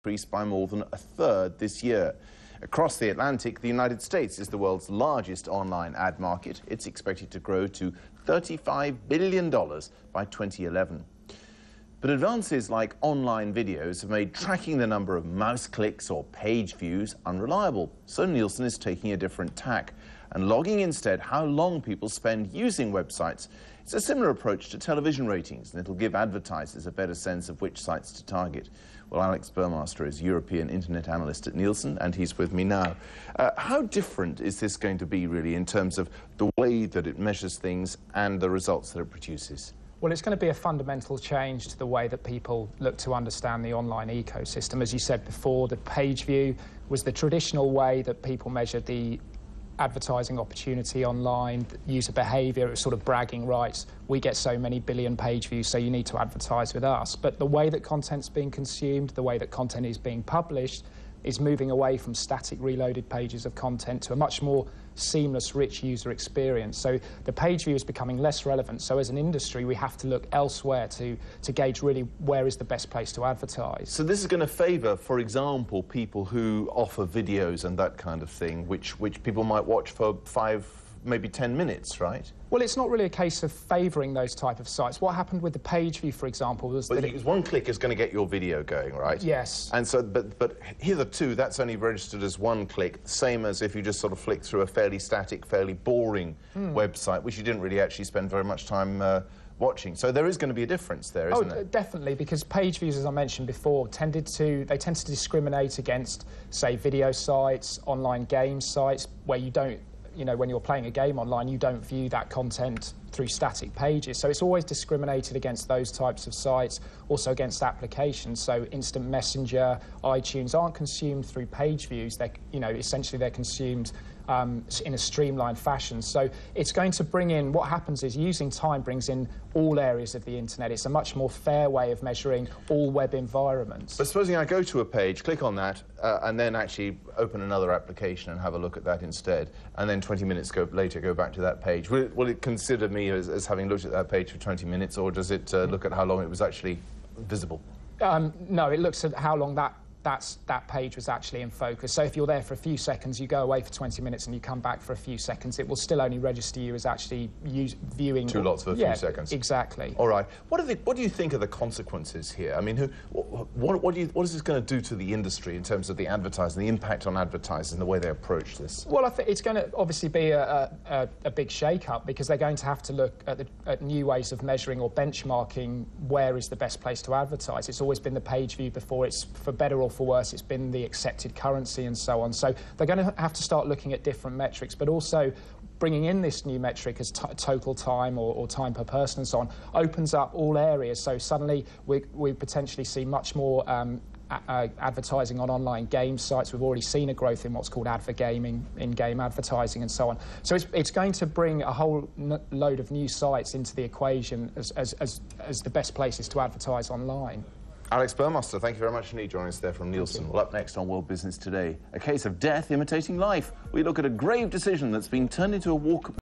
increased by more than a third this year. Across the Atlantic, the United States is the world's largest online ad market. It's expected to grow to $35 billion by 2011. But advances like online videos have made tracking the number of mouse clicks or page views unreliable. So Nielsen is taking a different tack and logging instead how long people spend using websites. It's a similar approach to television ratings, and it'll give advertisers a better sense of which sites to target. Well, Alex Burmaster is European Internet Analyst at Nielsen, and he's with me now. How different is this going to be, really, in terms of the way that it measures things and the results that it produces? Well, it's going to be a fundamental change to the way that people look to understand the online ecosystem. As you said before, the page view was the traditional way that people measured the advertising opportunity online, user behaviour. It was sort of bragging rights. We get so many billion page views, so you need to advertise with us. But the way that content's being consumed, the way that content is being published, is moving away from static reloaded pages of content to a much more seamless, rich user experience. So the page view is becoming less relevant. So as an industry, we have to look elsewhere to gauge really where is the best place to advertise. So this is going to favour, for example, people who offer videos and that kind of thing, which people might watch for 5, maybe 10 minutes, right? Well, it's not really a case of favouring those type of sites. What happened with the page view, for example, was that one click is going to get your video going, right? Yes. And so, but hitherto, that's only registered as one click, same as if you just sort of flick through a fairly static, fairly boring website, which you didn't really actually spend very much time watching. So there is going to be a difference there, isn't there? Definitely, because page views, as I mentioned before, tend to discriminate against, say, video sites, online game sites, where you don't, you know, when you're playing a game online, you don't view that content through static pages. So it's always discriminated against those types of sites, also against applications. So Instant Messenger, iTunes aren't consumed through page views. They're, you know, essentially they're consumed in a streamlined fashion. So it's going to bring in, what happens is using time brings in all areas of the internet. It's a much more fair way of measuring all web environments. But supposing I go to a page, click on that, and then actually open another application and have a look at that instead, and then 20 minutes later go back to that page. Will it consider me as having looked at that page for 20 minutes, or does it look at how long it was actually visible? No, it looks at how long that page was actually in focus. So if you're there for a few seconds, you go away for 20 minutes and you come back for a few seconds, it will still only register you as actually viewing... Two lots for a few seconds. Exactly. All right. What do you think are the consequences here? I mean, what is this going to do to the industry in terms of the advertising, the impact on advertisers and the way they approach this? Well, I think it's going to obviously be a big shake-up, because they're going to have to look at new ways of measuring or benchmarking where is the best place to advertise. It's always been the page view before. It's, for better or for worse, it's been the accepted currency and so on. So they're going to have to start looking at different metrics, but also bringing in this new metric as total time or time per person and so on opens up all areas. So suddenly we potentially see much more advertising on online game sites. We've already seen a growth in what's called advergaming, in-game advertising and so on. So it's going to bring a whole load of new sites into the equation as the best places to advertise online. Alex Burmaster, thank you very much indeed, joining us there from Nielsen. Well, up next on World Business Today, a case of death imitating life. We look at a grave decision that's been turned into a walk